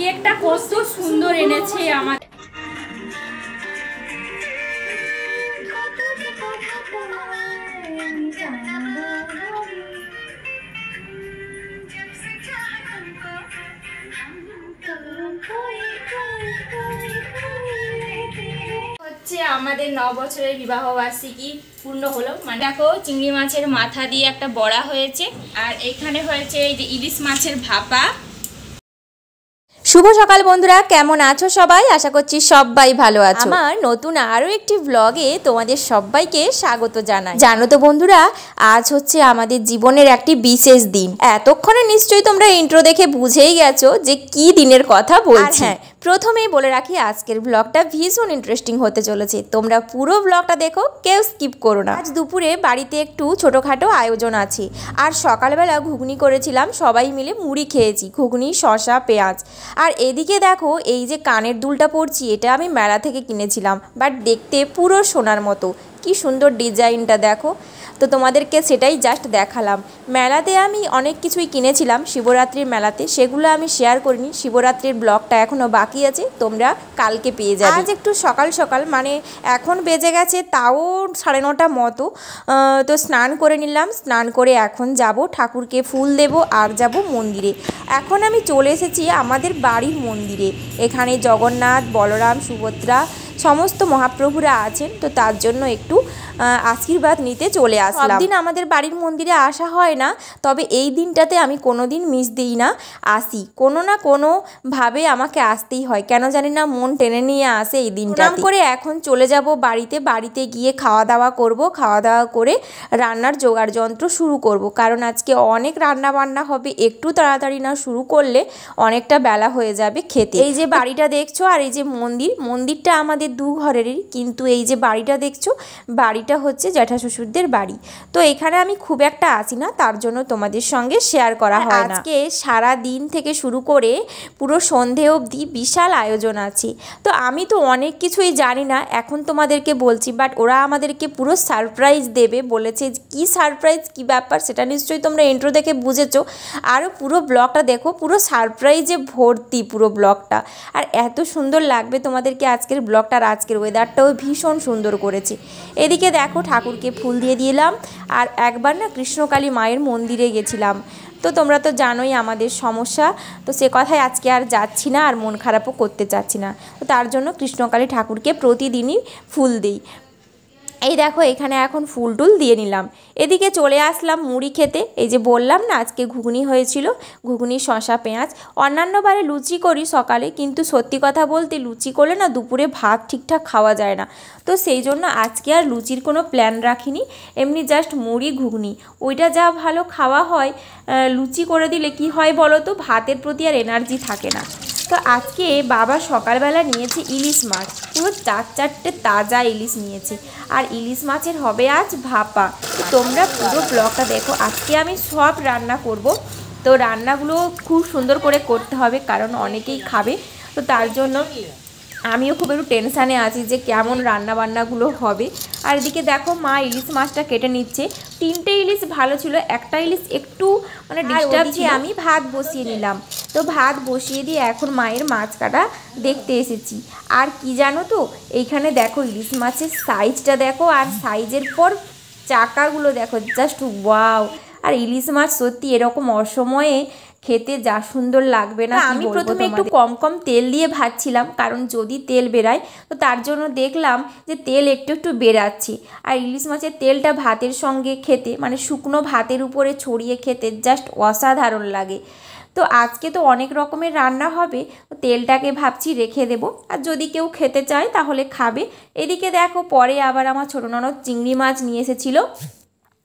কেকটা কত সুন্দর এনেছে আমার। আমাদের 9 বছরের বিবাহ বার্ষিকী পূর্ণ হলো। মানে দেখো চিংড়ি মাছের মাথা দিয়ে একটা বড়া হয়েছে, আর এখানে হয়েছে এই যে ইলিশ মাছের ভাপা। শুভ সকাল বন্ধুরা, কেমন আছো সবাই? আশা করছি সবাই ভালো আছো। আমার নতুন আরও একটি ব্লগে তোমাদের সবাইকে স্বাগত জানাই। জানো তো বন্ধুরা, আজ হচ্ছে আমাদের জীবনের একটি বিশেষ দিন। এতক্ষণে নিশ্চয়ই তোমরা ইন্ট্রো দেখে বুঝেই গেছো যে কি দিনের কথা বলছি। হ্যাঁ, প্রথমেই বলে রাখি আজকের ব্লগটা ভীষণ ইন্টারেস্টিং হতে চলেছে। তোমরা পুরো ব্লগটা দেখো, কেউ স্কিপ করো না। আজ দুপুরে বাড়িতে একটু ছোটোখাটো আয়োজন আছে, আর সকালবেলা ঘুগনি করেছিলাম, সবাই মিলে মুড়ি খেয়েছি, ঘুগনি, শসা, পেঁয়াজ। আর এদিকে দেখো এই যে কানের দুলটা পরছি, এটা আমি মেলা থেকে কিনেছিলাম, বাট দেখতে পুরো সোনার মতো। কি সুন্দর ডিজাইনটা দেখো। তো তোমাদেরকে সেটাই জাস্ট দেখালাম। মেলাতে আমি অনেক কিছুই কিনেছিলাম শিবরাত্রির মেলাতে, সেগুলো আমি শেয়ার করিনি। শিবরাত্রির ব্লগটা এখনও বাকি আছে, তোমরা কালকে পেয়ে যাবে। আজ একটু সকাল সকাল, মানে এখন বেজে গেছে তাও 9:30 মতো, তো স্নান করে নিলাম। স্নান করে এখন যাব ঠাকুরকে ফুল দেব আর যাব মন্দিরে। এখন আমি চলে এসেছি আমাদের বাড়ির মন্দিরে। এখানে জগন্নাথ, বলরাম, সুভদ্রা সমস্ত মহাপ্রভুরা আছেন, তো তার জন্য একটু আশীর্বাদ নিতে চলে আসলাম। সব দিন আমাদের বাড়ির মন্দিরে আসা হয় না, তবে এই দিনটাতে আমি কোনো দিন মিস দিই না, আসি। কোনো না কোনোভাবে আমাকে আসতেই হয়, কেন জানি না, মন টেনে নিয়ে আসে এই দিনটা করে। এখন চলে যাব বাড়িতে গিয়ে খাওয়া দাওয়া করব। খাওয়া দাওয়া করে রান্নার জোগাড় যন্ত্র শুরু করব, কারণ আজকে অনেক রান্না বান্না হবে। একটু তাড়াতাড়ি না শুরু করলে অনেকটা বেলা হয়ে যাবে খেতে। এই যে বাড়িটা দেখছো আর এই যে মন্দিরটা আমাদের 2 ঘরেরই, কিন্তু এই যে বাড়িটা দেখছো, বাড়িটা হচ্ছে জ্যাঠা শ্বশুরদের বাড়ি। তো এখানে আমি খুব একটা আসি না, তার জন্য তোমাদের সঙ্গে শেয়ার করা হয় না। আজকে সারা দিন থেকে শুরু করে পুরো সন্ধে অবধি বিশাল আয়োজন আছে। তো আমি তো অনেক কিছুই জানি না, এখন তোমাদেরকে বলছি, বাট ওরা আমাদেরকে পুরো সারপ্রাইজ দেবে বলেছে। কি সারপ্রাইজ, কি ব্যাপার, সেটা নিশ্চয়ই তোমরা ইন্ট্রো দেখে বুঝেছো। আরও পুরো ব্লগটা দেখো, পুরো সারপ্রাইজে ভর্তি পুরো ব্লগটা। আর এত সুন্দর লাগবে তোমাদেরকে আজকের ব্লগটা। আর আজকের ওয়েদারটাও ভীষণ সুন্দর করেছে। এদিকে দেখো ঠাকুরকে ফুল দিয়ে দিলাম। আর একবার না কৃষ্ণকালী মায়ের মন্দিরে গেছিলাম, তো তোমরা তো জানোই আমাদের সমস্যা, তো সে কথায় আজকে আর যাচ্ছি না, আর মন খারাপও করতে চাচ্ছি না। তো তার জন্য কৃষ্ণকালী ঠাকুরকে প্রতিদিনই ফুল দিই। এই দেখো এখানে এখন ফুল টুল দিয়ে নিলাম। এদিকে চলে আসলাম মুড়ি খেতে। এই যে বললাম না আজকে ঘুগনি হয়েছিল, ঘুগনি, শসা, পেঁয়াজ। অন্যান্য বারে লুচি করি সকালে, কিন্তু সত্যি কথা বলতে লুচি করলে না দুপুরে ভাত ঠিকঠাক খাওয়া যায় না, তো সেই জন্য আজকে আর লুচির কোনো প্ল্যান রাখিনি। এমনি জাস্ট মুড়ি, ঘুগনি, ওইটা যা ভালো খাওয়া হয়। লুচি করে দিলে কি হয় বলো তো, ভাতের প্রতি আর এনার্জি থাকে না। তো আজকে বাবা সকালবেলা নিয়েছে ইলিশ মাছ, পুরো 4-4টে তাজা ইলিশ নিয়েছে। আর ইলিশ মাছের হবে আজ ভাপা। তোমরা পুরো ব্লগটা দেখো, আজকে আমি সব রান্না করব। তো রান্নাগুলো খুব সুন্দর করে করতে হবে, কারণ অনেকেই খাবে, তো তার জন্য আমিও খুব একটু টেনশানে আছি যে কেমন রান্নাবান্নাগুলো হবে। আর এদিকে দেখো মা ইলিশ মাছটা কেটে নিচ্ছে। 3টে ইলিশ ভালো ছিল, একটা ইলিশ একটু মানে ডিস্টার্ব ছিল। আমি ভাত বসিয়ে নিলাম। তো ভাত বসিয়ে দিয়ে এখন মায়ের মাছ কাটা দেখতে এসেছি। আর কি জানো তো, এইখানে দেখো ইলিশ মাছের সাইজটা দেখো, আর সাইজের পর চাকাগুলো দেখো, জাস্ট ওয়াও। আর ইলিশ মাছ সত্যি এরকম অসময়ে খেতে যা সুন্দর লাগবে না। আমি প্রথমে একটু কম তেল দিয়ে ভাজছিলাম, কারণ যদি তেল বেরায়, তো তার জন্য দেখলাম যে তেল একটু বেরাচ্ছে। আর ইলিশ মাছের তেলটা ভাতের সঙ্গে খেতে, মানে শুকনো ভাতের উপরে ছড়িয়ে খেতে জাস্ট অসাধারণ লাগে। তো আজকে তো অনেক রকমের রান্না হবে, তো তেলটাকে ভাবছি রেখে দেবো, আর যদি কেউ খেতে চায় তাহলে খাবে। এদিকে দেখো পরে আবার আমার ছোটো ননদ চিংড়ি মাছ নিয়ে এসেছিলো।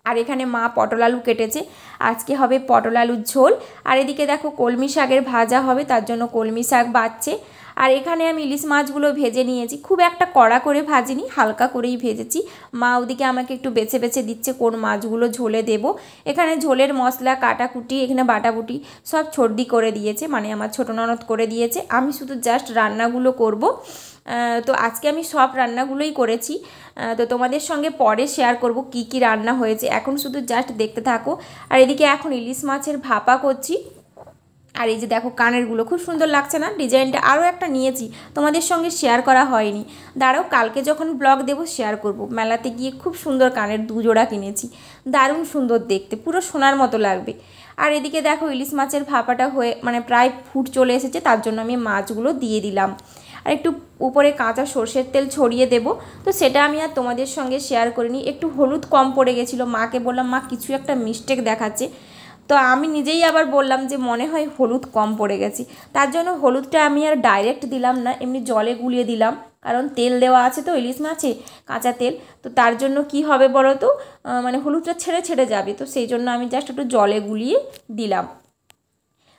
আর এখানে মা পটল আলু কেটেছে, আজকে হবে পটল আলুর ঝোল। আর এদিকে দেখো কলমি শাকের ভাজা হবে, তার জন্য কলমি শাক বাচ্ছে। আর এখানে আমি ইলিশ মাছগুলো ভেজে নিয়েছি, খুব একটা কড়া করে ভাজিনি, হালকা করেই ভেজেছি। মা ওদিকে আমাকে একটু বেছে বেছে দিচ্ছে কোন মাছগুলো ঝোলে দেব। এখানে ঝোলের মশলা কাটাকুটি, এখানে বাটাবুটি সব ছর্দি করে দিয়েছে, মানে আমার ছোটো ননদ করে দিয়েছে। আমি শুধু জাস্ট রান্নাগুলো করব। তো আজকে আমি সব রান্নাগুলোই করেছি, তো তোমাদের সঙ্গে পরে শেয়ার করব কি কি রান্না হয়েছে। এখন শুধু জাস্ট দেখতে থাকো। আর এদিকে এখন ইলিশ মাছের ভাপা করছি। আর এই যে দেখো কানেরগুলো খুব সুন্দর লাগছে না? ডিজাইনটা আরও একটা নিয়েছি, তোমাদের সঙ্গে শেয়ার করা হয়নি, দাঁড়াও কালকে যখন ব্লগ দেবো শেয়ার করব। মেলাতে গিয়ে খুব সুন্দর কানের 2 জোড়া কিনেছি, দারুণ সুন্দর দেখতে, পুরো সোনার মতো লাগবে। আর এদিকে দেখো ইলিশ মাছের ভাপাটা হয়ে মানে প্রায় ফুট চলে এসেছে, তার জন্য আমি মাছগুলো দিয়ে দিলাম। আর একটু উপরে কাঁচা সর্ষের তেল ছড়িয়ে দেব, তো সেটা আমি আর তোমাদের সঙ্গে শেয়ার করিনি। একটু হলুদ কম পড়ে গেছিলো, মাকে বললাম মা কিছু একটা মিস্টেক দেখাচ্ছে, তো আমি নিজেই আবার বললাম যে মনে হয় হলুদ কম পড়ে গেছি, তার জন্য হলুদটা আমি আর ডাইরেক্ট দিলাম না, এমনি জলে গুলিয়ে দিলাম, কারণ তেল দেওয়া আছে তো ইলিশ মাছে, কাঁচা তেল, তো তার জন্য কি হবে বলো তো, মানে হলুদটা ছেড়ে ছেড়ে যাবে, তো সেই জন্য আমি জাস্ট একটু জলে গুলিয়ে দিলাম।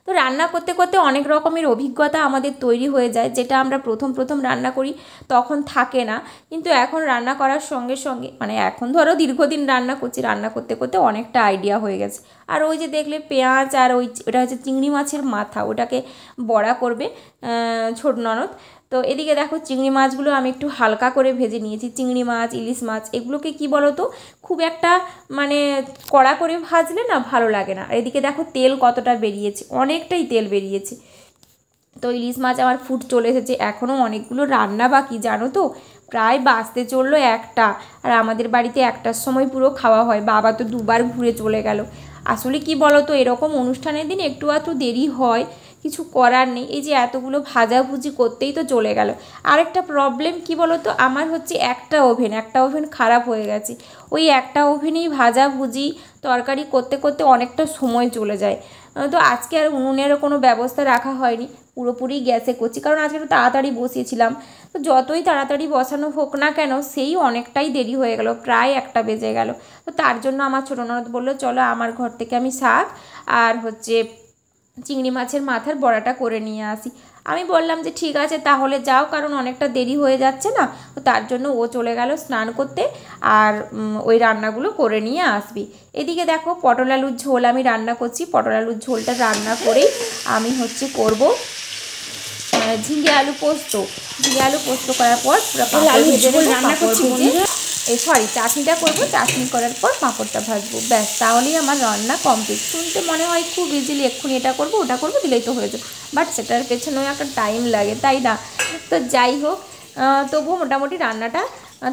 তো রান্না করতে করতে অনেক রকমের অভিজ্ঞতা আমাদের তৈরি হয়ে যায়, যেটা আমরা প্রথম প্রথম রান্না করি তখন থাকে না, কিন্তু এখন রান্না করার সঙ্গে সঙ্গে মানে এখন ধরো দীর্ঘদিন রান্না করছি, রান্না করতে করতে অনেকটা আইডিয়া হয়ে গেছে। আর ওই যে দেখলে পেঁয়াজ আর ওটা হচ্ছে চিংড়ি মাছের মাথা, ওটাকে বড়া করবে ছোট ননদ। তো এদিকে দেখো চিংড়ি মাছগুলো আমি একটু হালকা করে ভেজে নিয়েছি। চিংড়ি মাছ, ইলিশ মাছ এগুলোকে কি বলো তো খুব একটা মানে কড়া করে ভাজলে না ভালো লাগে না। আর এদিকে দেখো তেল কতটা বেরিয়েছে, অনেকটাই তেল বেরিয়েছে। তো ইলিশ মাছ আমার ফুট চলে এসেছে, এখনও অনেকগুলো রান্না বাকি জানো তো, প্রায় বাঁচতে চললো 1টা, আর আমাদের বাড়িতে 1টার সময় পুরো খাওয়া হয়, বাবা তো 2বার ঘুরে চলে গেল। আসলে কি বলো তো এরকম অনুষ্ঠানের দিন একটু আধটু দেরি হয়, কিছু করার নেই, এই যে এতগুলো ভাজাভুজি করতেই তো চলে গেল। আরেকটা প্রবলেম কি বলো তো, আমার হচ্ছে একটা ওভেন খারাপ হয়ে গেছে, ওই একটা ওভেনেই ভাজাভুজি তরকারি করতে করতে অনেকটা সময় চলে যায়। তো আজকে আর উনুনেরও কোনো ব্যবস্থা রাখা হয়নি, পুরোপুরি গ্যাসে করছি, কারণ আজকে একটু তাড়াতাড়ি বসিয়েছিলাম, তো যতই তাড়াতাড়ি বসানো হোক না কেন সেই অনেকটাই দেরি হয়ে গেল, প্রায় 1টা বেজে গেল। তো তার জন্য আমার ছোটো ননদ বললো চলো আমার ঘর থেকে আমি শাক আর হচ্ছে চিংড়ি মাছের মাথার বড়াটা করে নিয়ে আসি। আমি বললাম যে ঠিক আছে তাহলে যাও, কারণ অনেকটা দেরি হয়ে যাচ্ছে না, তো তার জন্য ও চলে গেল স্নান করতে, আর ওই রান্নাগুলো করে নিয়ে আসবি। এদিকে দেখো পটল আলুর ঝোল আমি রান্না করছি, পটল আলুর ঝোলটা রান্না করেই আমি হচ্ছে করব ঝিঙে আলু পোস্ত। ঝিঙে আলু পোস্ত করার পর রান্না করছি, চাটনিটা করবো, চাটনি করার পর পাঁপড়টা ভাজবো, ব্যাস তাহলেই আমার রান্না কমপ্লিট। শুনতে মনে হয় খুব ইজিলি এক্ষুনি এটা করবো ওটা করবো দিলেই তো হয়ে যাবে, বাট সেটার পেছনেও একটা টাইম লাগে, তাই না? তো যাই হোক, তবুও মোটামুটি রান্নাটা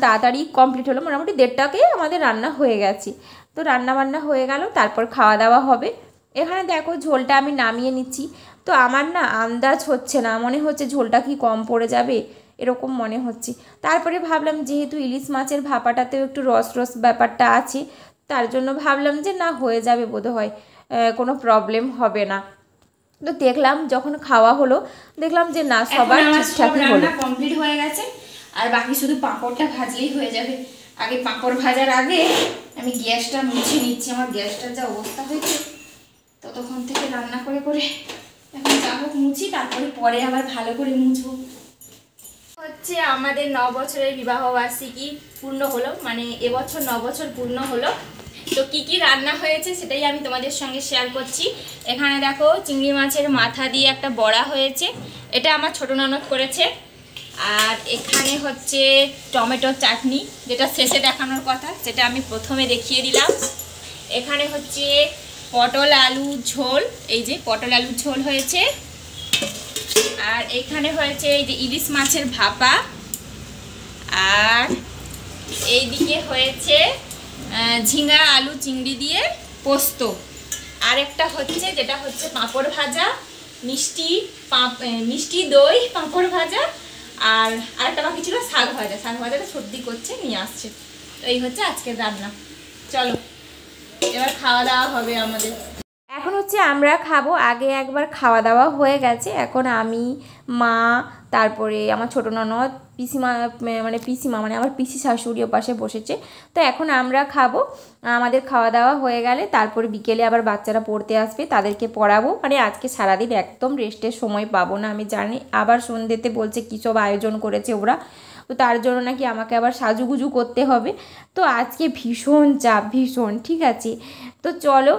তাড়াতাড়ি কমপ্লিট হলো, মোটামুটি 1:30টাকে আমাদের রান্না হয়ে গেছে। তো রান্নাবান্না হয়ে গেল, তারপর খাওয়া দাওয়া হবে। এখানে দেখো ঝোলটা আমি নামিয়ে নিচ্ছি, তো আমার না আন্দাজ হচ্ছে না, মনে হচ্ছে ঝোলটা কি কম পড়ে যাবে এরকম মনে হচ্ছে। তারপরে ভাবলাম যেহেতু ইলিশ মাছের ভাপাটাতেও একটু রস রস ব্যাপারটা আছে, তার জন্য ভাবলাম যে না হয়ে যাবে বোধহয়, কোনো প্রবলেম হবে না। তো দেখলাম যখন খাওয়া হলো দেখলাম যে না সবার ঠিকঠাকই হলো, কমপ্লিট হয়ে গেছে, আর বাকি শুধু পাঁপড়টা ভাজলেই হয়ে যাবে। আগে পাঁপড় ভাজার আগে আমি গ্যাসটা মুছে নিচ্ছি, আমার গ্যাসটার যা অবস্থা হয়েছে, ততক্ষণ থেকে রান্না করে করে এখন যাবো মুছি, তারপরে পরে আবার ভালো করে মুছবো। হচ্ছে আমাদের 9 বছরের বিবাহ বার্ষিকী পূর্ণ হলো, মানে এবছর 9 বছর পূর্ণ হলো। তো কি কি রান্না হয়েছে সেটাই আমি তোমাদের সঙ্গে শেয়ার করছি। এখানে দেখো চিংড়ি মাছের মাথা দিয়ে একটা বড়া হয়েছে, এটা আমার ছোট ননদ করেছে। আর এখানে হচ্ছে টমেটো চাটনি, যেটা শেষে দেখানোর কথা সেটা আমি প্রথমে দেখিয়ে দিলাম। এখানে হচ্ছে পটল আলু ঝোল, এই যে পটল আলু ঝোল হয়েছে। আর এখানে হয়েছে এই যে ইলিশ মাছের ভাপা, আর এইদিকে হয়েছে ঝিঙা আলু চিংড়ি দিয়ে পোস্ত। আর একটা হচ্ছে যেটা হচ্ছে পাঁপড় ভাজা, মিষ্টি দই পাঁপড় ভাজা, আর আরেকটা বাকি ছিল শাক ভাজা। শাক ভাজাটা সর্দি করছে, নিয়ে আসছে। তো এই হচ্ছে আজকের রান্না। চলো এবার খাওয়া দাওয়া হবে আমাদের। এখন হচ্ছে আমরা খাবো, আগে একবার খাওয়া দাওয়া হয়ে গেছে, এখন আমি মা তারপরে আমার ছোটো ননদ পিসিমা মানে আমার পিসি শাশুড়ি ওপাশে বসেছে। তো এখন আমরা খাবো, আমাদের খাওয়া দাওয়া হয়ে গেলে তারপরে বিকেলে আবার বাচ্চারা পড়তে আসবে, তাদেরকে পড়াবো। মানে আজকে সারাদিন একদম রেস্টের সময় পাবো না আমি জানি, আবার সন্ধ্যেতে বলছে কী সব আয়োজন করেছে ওরা, তো তার জন্য নাকি আমাকে আবার সাজুগুজু করতে হবে। তো আজকে ভীষণ চাপ, ভীষণ। ঠিক আছে, তো চলো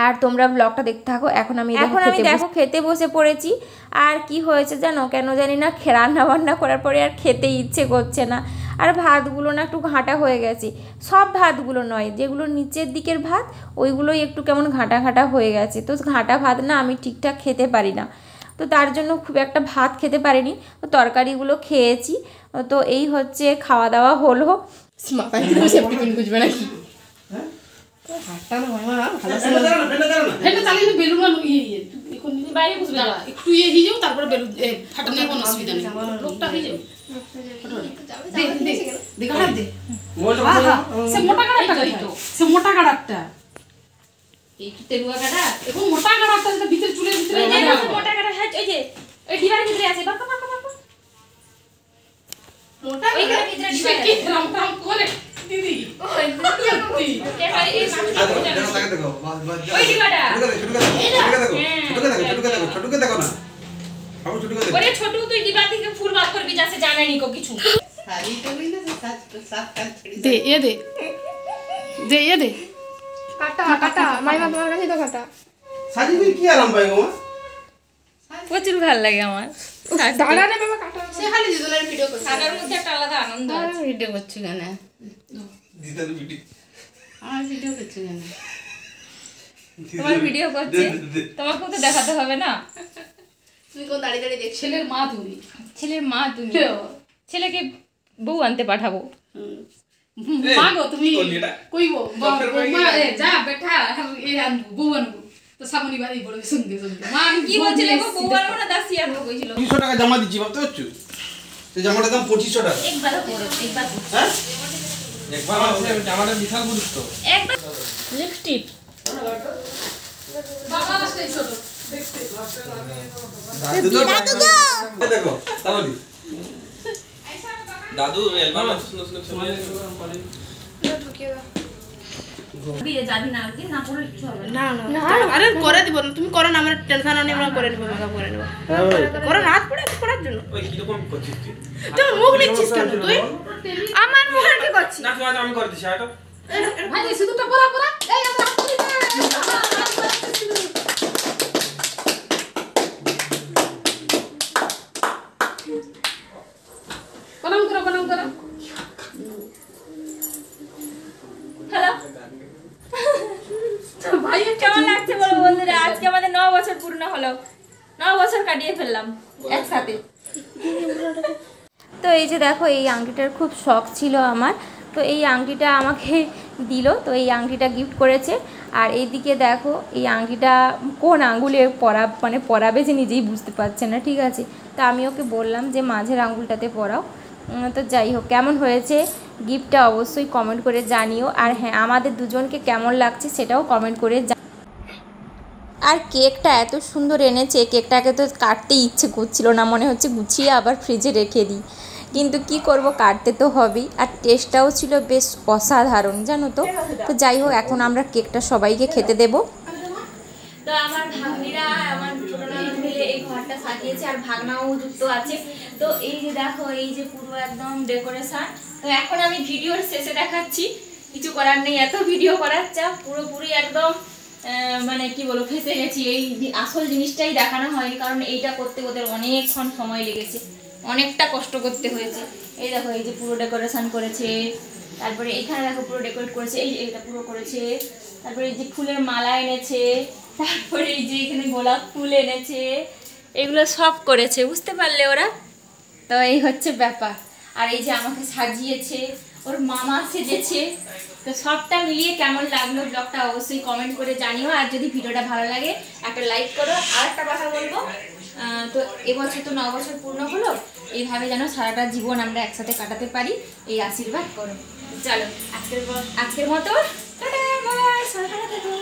আর তোমরা ব্লগটা দেখতে থাকো। এখন আমি দেখো খেতে বসে পড়েছি। আর কি হয়েছে জানো, কেন জানি না রান্না বান্না করার পরে আর খেতে ইচ্ছে করছে না। আর ভাতগুলো না একটু ঘাঁটা হয়ে গেছে, সব ভাতগুলো নয়, যেগুলো নিচের দিকের ভাত ওইগুলোই একটু কেমন ঘাঁটা ঘাঁটা হয়ে গেছে। তো ঘাঁটা ভাত না আমি ঠিকঠাক খেতে পারি না, তো তার জন্য খুব একটা ভাত খেতে পারিনি, তো তরকারিগুলো খেয়েছি। তো এই হচ্ছে খাওয়া দাওয়া হলো। ছোট তুই ডিবা থেকে ফুল বাদ করবি যাচ্ছে জানানি কো কিছু দে এ দে দে এ দে কাটা কাটা মাইমা তোমার কাছে তো কাটা সাজিবি কি আরাম পাই গো? প্রচুর ভালো লাগে আমার। দাঁড়া রে বাবা কাটা সে খালি দিদুলের ভিডিও করছে সাদার মধ্যে একটা আলাদা আনন্দ আছে। ভিডিও করছি কেন দিদার বিটি আমার ভিডিও করছি কেন তোমার ভিডিও করছে, তোমাকেও তো দেখাতে হবে না। তুমি কোন দাঁড়িয়ে দাঁড়িয়ে দেখ ছেলের মা তুমি ছেলের মা তুমি, ছেলেকে বউ আনতে পাঠাবো। মা গো তুমি কইবো মা যা বেটা এ আনবো বউ আনবো তো সামনি বাড়ি বড় শুনতে শুনতে মা কি বলছিলে গো, বউ আনবো না দাসি আনবো কইছিল। 200 টাকা জামা দিচ্ছি ভাবতে পারছো? এই জামাটার দাম 2500 টাকা। একবার পরো, একবার হ্যাঁ একবার আছে জামাটা বিশাল গুরুত্ব। একবার লিপস্টিক বাবা আসলে ছোট দেখতে দাদু দেখো তাহলে দাদু অ্যালবাম সুন্দর সুন্দর ছবি বিয়ে যাবি না আজকে, না পড়লে কিছু হবে না। না না আরে করে দিব না তুমি করো না আমার টেনশন নেই আমরা করে নেব মেকআপ করে নেব করো রাত পড়ে করার জন্য ওই কি রকম করছিস তুই? তুই মুখ নিচ্ছিস কেন তুই আমার মুখে কি করছিস? না তুই আমি করে দিছি এটা ভাই শুধুটা পড়া পড়া এই আমরা হাত তুলি প্রণাম করো হ্যালো ভাই কেমন লাগছে বলো বন্ধুরা? আজকে আমাদের 9 বছর পূর্ণ হলো, 9 বছর কাটিয়ে ফেললাম একসাথে। তো এই যে দেখো, এই আংটিটার খুব শখ ছিল আমার, তো এই আংটিটা আমাকে দিল, তো এই আংটিটা গিফট করেছে। আর এইদিকে দেখো, এই আংটিটা কোন আঙ্গুলে পরাবে যে নিজেই বুঝতে পারছে না, ঠিক আছে। তো আমি ওকে বললাম যে মাঝের আঙ্গুলটাতে পরাও। তো যাই হোক, কেমন হয়েছে গিফটটা অবশ্যই কমেন্ট করে জানিও। আর হ্যাঁ, আমাদের দুজনকে কেমন লাগছে সেটাও কমেন্ট করে আর কেকটা এত সুন্দর এনেছে, কেকটাকে তো কাটতে ইচ্ছে করছিল না, মনে হচ্ছে গুছিয়ে আবার ফ্রিজে রেখে দিই, কিন্তু কি করব, কাটতে তো হবেই। আর টেস্টটাও ছিল বেশ অসাধারণ, জানো তো। তো যাই হোক, এখন আমরা কেকটা সবাইকে খেতে দেবো। তো আমার ভাগ্নিরা, আমার ছোট ননদ মিলে এই ঘরটা সাজিয়েছে, আর ভাগনাও যুক্ত আছে। তো এই যে দেখো, এই যে পুরো একদম ডেকোরেশন। তো এখন আমি ভিডিওর শেষে দেখাচ্ছি, কিছু করার নেই, এত ভিডিও করার চাপ, পুরোপুরি একদম মানে কি বলবো, ফেসে গেছি। এই আসল জিনিসটাই দেখানো হয়নি, কারণ এইটা করতে ওদের অনেকক্ষণ সময় লেগেছে, অনেকটা কষ্ট করতে হয়েছে। এই দেখো, এই যে পুরো ডেকোরেশন করেছে, তারপরে এখানে দেখো পুরো ডেকোরেট করেছে, এই যে এটা পুরো করেছে, তারপরে এই যে ফুলের মালা এনেছে, তারপরে এই যে এখানে গোলাপ ফুল এনেছে, এগুলো সব করেছে, বুঝতে পারলে ওরা। তো এই হচ্ছে ব্যাপার। আর এই যে আমাকে সাজিয়েছে, ওর মামা সেজেছে। তো সবটা মিলিয়ে কেমন লাগলো ব্লগটা অবশ্যই কমেন্ট করে জানিও। আর যদি ভিডিওটা ভালো লাগে একটা লাইক করো। আর একটা কথা বলবো, তো এবছর তো 9 বছর পূর্ণ হলো, এইভাবে যেন সারাটা জীবন আমরা একসাথে কাটাতে পারি, এই আশীর্বাদ করো। চলো আজকের মতো টাটা, বাই, সবাই ভালো থেকো।